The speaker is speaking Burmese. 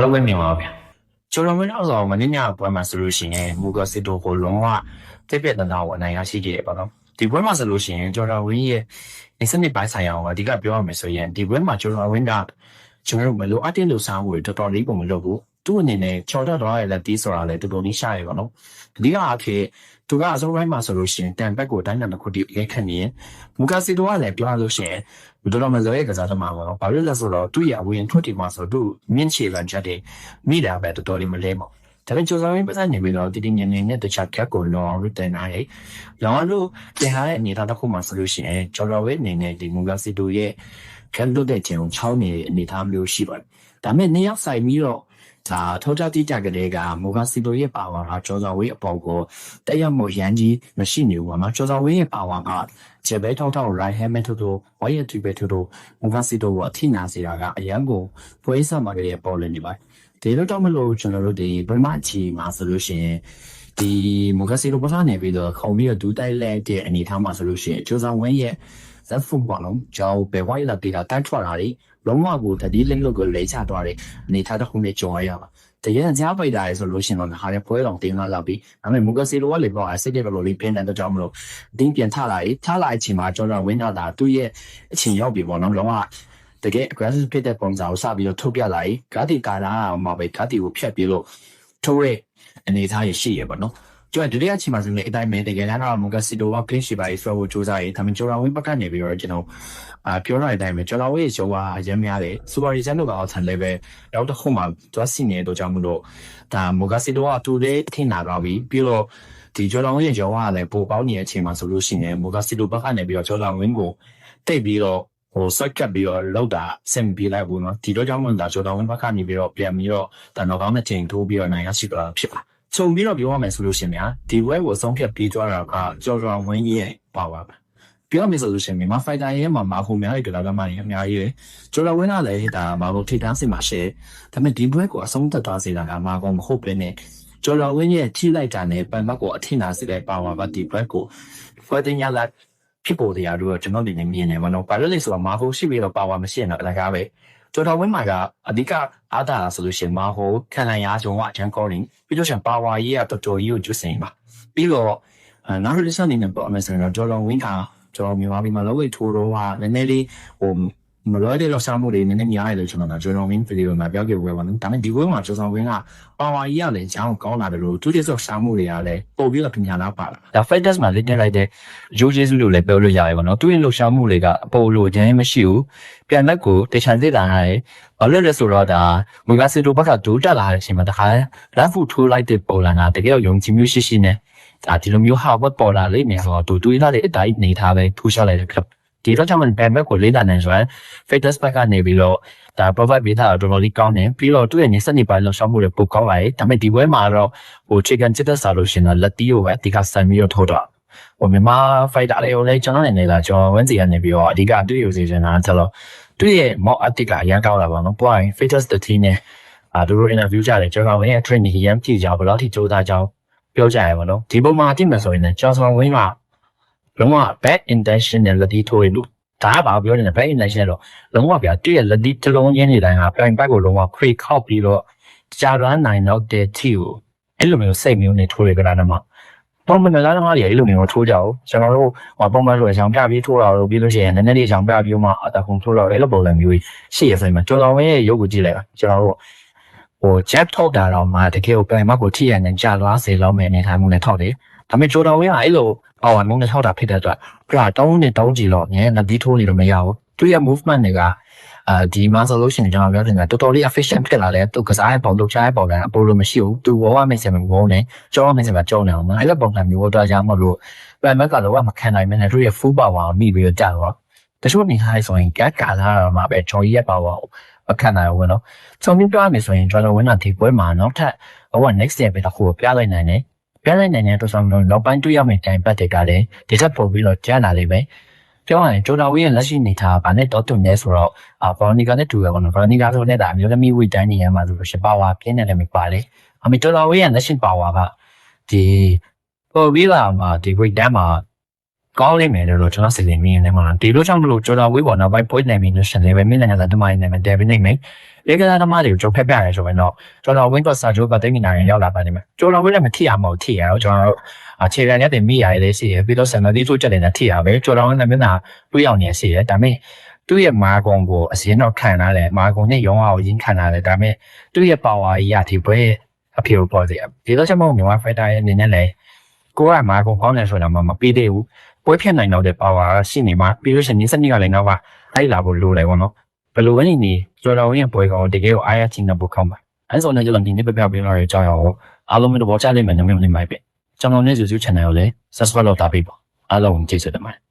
အားလုံးပဲမြင်ပါဗျာကျွန်တော်မင်းတော့ဆိုမင်းညပွဲမှာဆိုလို့ရှိရင်မူကစစ်တို့ကိုလုံးဝတိပြက်တနာကိုအနိုင်ရရှိခဲ့တယ်ပေါ့နော်ဒီပွဲမှာဆိုလို့ရှိရင်ကျွန်တော်ဝင်းရဲ့နေစနစ်ပိုင်းဆိုင်ရာကိုအဓိကပြောရမယ်ဆိုရင်ဒီပွဲမှာကျွန်တော်ဝင်းကကျွန်တော်တို့မလို့အတင်းလို့စားဖို့တော်တော်လေးပုံမလုပ်ဘူးသူ့အနေနဲ့ချော်တော့ရလက်တီးဆိုတာလည်းတော်တော်လေးရှားရပါတော့အဓိကအဖြစ်သူကအစုံပိုင်းမှာဆိုလို့ရှိရင်တန်ဘက်ကိုတိုင်းနယ်တစ်ခုတည်းရိုက်ခတ်နေရင်မူကစစ်တို့ကလည်းပြောရလို့ရှိရင်တော်တော်မလွယ်ရဲ့ကစားသမားပေါ့နော်ဘာလို့လဲဆိုတော့သူ့ရဲ့အဝင်ထွက်ဒီမှာဆိုသူမြင့်ချေလန်ချက်တွေမိတာပဲတော်တော်လေးမလဲပေါ့ဒါပေမဲ့ကျော်စောင်းပတ်စံနေပြီးတော့တည်တည်ငြိမ်ငြိမ်နဲ့တခြားကက်ကိုလောအောင်တင်လာရဲ့လောအောင်လို့တင်ထားတဲ့အနေအထားတစ်ခုမှဆိုလို့ရှိရင်ကျော်စောင်းရဲ့အနေနဲ့ဒီမူကစစ်တို့ရဲ့ကက်လွတ်တဲ့ခြင်းကိုချောင်းနေအနေအထားမျိုးရှိပါတယ်ဒါပေမဲ့နေရောက်ဆိုင်ပြီးတော့ဒါထောက်ကြတိကြကလေးကမူကစီလိုရဲ့ပါဝါကကျော်စော်ဝေးအပေါ်ကိုတက်ရောက်မှုရန်ကြီးမရှိနေဘူးပါမှာကျော်စော်ဝေးရဲ့ပါဝါကခြေဘဲထောက်ထောက် right hand ထို့ထို့ဝိုင်းရတူပဲထို့ထို့မူကစီတို့ကိုအထိနာစေတာကအရန်ကိုပွဲဆက်မှာရဲ့ပေါ်လည်နေပါတယ်ဒီလိုတော့မလို့ကျွန်တော်တို့ဒီဘယ်မှချီမှာဆိုလို့ရှိရင်ဒီမူကစီတို့ပတ်စားနေပြီးတော့ခုံပြီးတော့ဒူးတိုက်လက်တဲ့အနေထားမှာဆိုလို့ရှိရင်ကျော်စော်ဝေးရဲ့ဇက်ဖုန်ဘောလုံးကြောက်ပဲဝိုင်းလာပြီးတော့တန်းထွက်လာတယ်လုံးဝကိုတတိလင်းလို့ကိုလေးချသွားတယ်အနေထားတစ်ခုနဲ့ကြော်ရပါတကယ်ကြားပိတ်တာလေဆိုလို့ရှိရင်တော့ဟာလည်းပွဲတော်တင်လာလောက်ပြီးဒါပေမဲ့မူကစီလိုကလေပေါ့အစိတ်တဲ့ဘလိုလေးပင်းတဲ့ကြောင့်မလို့အတင်းပြန်ထလာရေးထလာအချိန်မှာကျွန်တော်ဝင်းလာတာသူ့ရဲ့အချိန်ရောက်ပြီပေါ့နော်လုံးဝတကယ် aggressive ဖြစ်တဲ့ပုံစံကိုစပြီးတော့ထုတ်ပြလာရေးဂါတီကာလာမှာပဲဂါတီကိုဖျက်ပြီးလို့ထုတ်ရဲအနေထားရရှိရပေါ့နော်ကျွန်တော်ဒုတိယအချိန်မှာဆိုရင်အတိုင်းပဲတကယ်တော့မူကစီလိုက clean sheet ပါရေးဆွဲဖို့ကြိုးစားရေးဒါပေမဲ့ကျွန်တော်ဝင်းဘက်ကနေပြီးတော့ကျွန်တော်ပြောရတဲ့အတိုင်းပဲကျွန်တော်ရဲ့ရောကအရင်များတယ်စူပါရီဇန်တို့ကအောက်ဆန်လည်းပဲနောက်တစ်ခုမှသွားစီနေတော့ကြောင့်မလို့ဒါမူကစီလိုကတူလေးထင်လာတော့ပြီးတော့ဒီကျွန်တော်ရဲ့ရောကလည်းပိုပေါင်းနေတဲ့အချိန်မှာဆိုလို့ရှိရင်မူကစီလိုဘက်ကနေပြီးတော့ကျွန်တော်ဝင်းကိုတိတ်ပြီးတော့ဟို circuit ပြီးတော့လောက်တာဆင်ပြေလိုက်ဘူးเนาะဒီတော့ကြောင့်မလို့ဒါကျွန်တော်ဝင်းဘက်ကနေပြီးတော့ပြန်ပြီးတော့တန်တော်ကောင်းတဲ့ချိန်ထိုးပြီးတော့နိုင်ရရှိသွားတာဖြစ်ပါခြုံပြီးတော့ပြောရမယ်ဆိုလို့ရှိရင်များဒီဝဲကိုအဆုံးဖြတ်ပြီးသွားတာကကျော်ကျော်ဝင်းရဲ့ပါပါပြောရမယ်ဆိုလို့ရှိရင်မြန်မာဖိုက်တာရဲ့မှာမာခုများတဲ့ကလာသမားတွေအများကြီးပဲကျော်ကျော်ဝင်းကလည်းဒါမာခုထိတန်းစစ်မှာရှယ်ဒါပေမဲ့ဒီဘွဲကိုအဆုံးသတ်သွားစေတာကမာကုံမဟုတ်ပဲနဲ့ကျော်ကျော်ဝင်းရဲ့ထိလိုက်တာနဲ့ပန်ဘတ်ကိုအထင်သာစစ်တဲ့ပါဝါကဒီဘွဲကိုဖွယ်တင်ရလာဖြစ်ပေါ်တရားတို့ကျွန်တော်ဒီနေမြင်နေမှာတော့ဘာလို့လဲဆိုတော့မာခုရှိပြီးတော့ပါဝါမရှိရင်တော့အလကားပဲကျော်တော်ဝင်းမှာကအဓိကအားသာဆိုလို့ရှိရင်မာဟိုခံနိုင်ရကြုံကအချမ်းကောင်းနေပြီးတော့ရှင်ပါဝါကြီးကတော်တော်ကြီးကိုကျွတ်စင်ပါပြီးတော့နောက်တစ်ချက်အနေနဲ့ပေါ့အမေဆိုရင်တော့ကျော်တော်ဝင်းကကျော်တော်မြန်မာပြည်မှာလောဝိထိုးတော့ဟာနည်းနည်းလေးဟိုမလွယ်တဲ့လောက်စားမှုတွေနည်းနည်းများရတယ်ကျွန်တော်ကကျော်တော်ဝင်းဗီဒီယိုမှာပြောခဲ့ဝဲပါနော်ဒါပေမဲ့ဒီဝဲမှာကျော်တော်ဝင်းကပါဝါကြီးကလည်းချောင်းကောင်းလာတယ်လို့သူတည်းဆိုစားမှုတွေကလည်းပို့ပြီးတော့ပညာလာပါလာဒါ fighters မှာလက်တက်လိုက်တဲ့ဂျိုးဂျေးစုလို့လည်းပြောလို့ရတယ်ပေါ့နော်သူရဲ့လှုပ်ရှားမှုတွေကအပေါ်လို့ခြင်းမရှိဘူးပြန်လက်ကိုတေချန်စစ်လာရတယ်ဘာလို့လဲဆိုတော့ဒါမူကစီတိုဘက်ကဒိုးတက်လာတဲ့အချိန်မှာတခါလက်ဖူထိုးလိုက်တဲ့ပေါ်လာတာတကယ်တော့ယုံကြည်မှုရှိရှိနဲ့ဒါဒီလိုမျိုးဟာဘတ်ပေါ်လာလိမ့်မယ်ဆိုတော့သူတွေးလာတဲ့အတိုင်းနေထားပဲထိုးချလိုက်တဲ့ club ဒီတော့ကျွန်တော်ဘန်ဘက်ကိုလေးလာနေဆိုရင် fighters ဘက်ကနေပြီးတော့ဒါ provide ပေးတာတော်တော်လေးကောင်းတယ်ပြီးတော့သူ့ရဲ့နေစက်နေပိုင်းလောက်ရှောက်မှုတွေပိုကောင်းလာတယ်ဒါပေမဲ့ဒီဘွဲမှာတော့ဟို chicken ချစ်တဲ့စားလို့ရှင်တော့လက်တီးကိုပဲအဓိကဆန်ပြီးတော့ထိုးတော့ဟိုမြန်မာ fighter တွေကိုလည်းကျွန်တော်နေလာကျွန်တော်ဝင်းစီကနေပြီးတော့အဓိကတွေ့ရစီချင်တာဆိုတော့သူ့ရဲ့ mock attic ကအရန်ကောင်းလာပါတော့point fighters တทีနဲ့သူတို့ interview ကြတယ်ကျွန်တော်ဝင်ရဲ့ training ရမ်းပြည့်ကြဘယ်လောက်ထိစူးစမ်းကြောင်းပြောကြရပါတော့ဒီပုံမှာအတိမဲ့ဆိုရင်လည်းကျွန်တော်ဝင်းကလုံးဝ bad intention နဲ့လက်တီးထိုးရလို့ဒါကဘာပြောနေလဲ bad intention တော့လုံးဝဗျာသူ့ရဲ့လက်တီးတစ်လုံးရင်းနေတိုင်းကပြိုင်ဘက်ကိုလုံးဝ pre ခောက်ပြီးတော့ကြာရမ်းနိုင်တော့တဲ့ ठी ကိုအဲ့လိုမျိုးစိတ်မျိုးနဲ့ထိုးရကြတာတော့ပုံမှန်လားတော့အဲ့လိုမျိုးထိုးကြအောင်ကျွန်တော်တို့ပုံမှန်ဆိုရင်ဆောင်ပြပြီးထိုးတာလို့ပြီးလို့ရှိရင်နည်းနည်းလေးဆောင်ပြပြီးမှအတခုံထိုးတော့အဲ့လိုပုံစံမျိုးရှိရဆိုရင်ကျွန်တော်ရဲ့ရုပ်ကိုကြည့်လိုက်ပါကျွန်တော်တို့ဟို jab ထုတ်တာတော့မှတကယ်ကိုပြန်မကိုထိရနေကြလွားစေလောက်မယ်အနေထားမျိုးနဲ့ထောက်တယ်ဒါပေမဲ့ကျွန်တော်ရဲ့အဲ့လိုအော်မျိုးနဲ့ထောက်တာဖြစ်တဲ့အတွက်ပြတောင်းနဲ့တောင်းကြည့်တော့ငယ်လက်ဒီထိုးနေတော့မရဘူးသူရဲ့ movement တွေကဒီမှာဆိုလို့ရှိရင်ကျွန်တော်ပြောတင်တာတော်တော်လေး efficient ဖြစ်လာတယ်သူကစားရဲ့ပုံလုပ်ချရဲ့ပုံကအပေါ်လို့မရှိဘူးသူဘောကမိတ်ဆက်မဝုန်းနေကြောင်းမိတ်ဆက်မကြောင်းနေအောင်အဲ့လိုပုံစံမျိုးတော့ကြောင်းမလို့ပြန်မကတော့မခံနိုင်မနဲ့သူရဲ့ full power ကိုမိပြီးတော့ကြာတော့တချို့နေထားဆိုရင်ကတ်ကာလာတော့မှပဲဂျော်ကြီးရဲ့ power ကိုမခံနိုင်ဘူးနော်ချုံပြီးပြောရမယ်ဆိုရင်ကျွန်တော်ဝင်တာဒီပွဲမှာနောက်ထပ်ဟို next step ပဲတစ်ခုကိုပြလိုက်နိုင်တယ်ပြလိုက်နိုင်တဲ့တော့ဆိုတော့နောက်ပိုင်းတွေ့ရမယ့်တိုင်ပတ်တွေကလည်းဒီချက်ပို့ပြီးတော့ကြားလာလိမ့်မယ်ပြောရရင်ဂျိုတာဝီရဲ့လက်ရှိနေထားဗာနဲ့တော့တူနေဆိုတော့ဘော်နီကာနဲ့တူရပါတော့ဘော်နီကာဆိုတဲ့ဒါမျိုးသမီးဝိတိုင်းနေရမှာဆိုလို့ရှိပါဝါပြင်းနေတယ်မပါလေအမေဂျိုတာဝီရဲ့လက်ရှိပါဝါကဒီပေါ်ပြီးလာမှာဒီဝိတိုင်းမှာ ကောင်းလိမ့်မယ်လို့ကျွန်တော်စီစဉ်မိနေမှာဒီလိုကြောင့်မလို့ကျွန်တော်ဝေးပေါ်နောက်ပိုင်း point နိုင်ပြီးလို့ရှင်လည်းပဲမိနိုင်ငံသားတမိုင်းနိုင်မယ်တယ်ပြီးနိုင်မယ်လေကစားသမားတွေကိုကျွန်တော်ဖက်ပြရတယ်ဆိုရင်တော့ကျွန်တော် win ကစာချုပ်ကတိတ်နေတာရင်ရောက်လာပါနေမယ်ကျွန်တော်ဝေးလည်းမထိရမဟုတ်ထိရတော့ကျွန်တော်အခြေခံရတဲ့မိရရေးရှိရပြီးတော့ဆန်မသေးဆိုချက်နေတာထိရပဲကျွန်တော်လည်းမျက်နှာတွေးအောင်နေရှိရဒါပေမဲ့သူ့ရဲ့မာကုံကိုအစင်းတော့ခံလာတယ်မာကုံနဲ့ရောင်းအောင်ရင်းခံလာတယ်ဒါပေမဲ့သူ့ရဲ့ power ကြီးရဒီဘွဲအဖေကိုပေါ်စေဒီတော့ချက်မဟုတ်မြန်မာ fighter ရဲ့အနေနဲ့လည်းကိုကမာကုံကောင်းတယ်ဆိုတာမှမပြီးသေးဘူးပွဲဖြတ်နိုင်တော့တဲ့ power ရှိနေမှာပြီးလို့ရှိရင်စနစ်ကလည်းတော့လိုက်လာဖို့လိုတယ်ပေါ့နော်ဘယ်လိုပဲနေကျွန်တော်ရဲ့ပွဲကောင်တကယ်ကိုအားရချင်းတဲ့ဘုကောင်းပါအဲဆိုတော့ကျွန်တော်ဒီနေ့ပြပြပေးလို့ရကြောင်းရအောင်အားလုံးတို့ပေါ်ချလိုက်မယ်နမင်းနေမိုက်ပဲကျွန်တော်နဲ့ YouTube channel ကိုလည်း subscribe လုပ်ထားပေးပါအားလုံးကျေးဇူးတင်ပါတယ်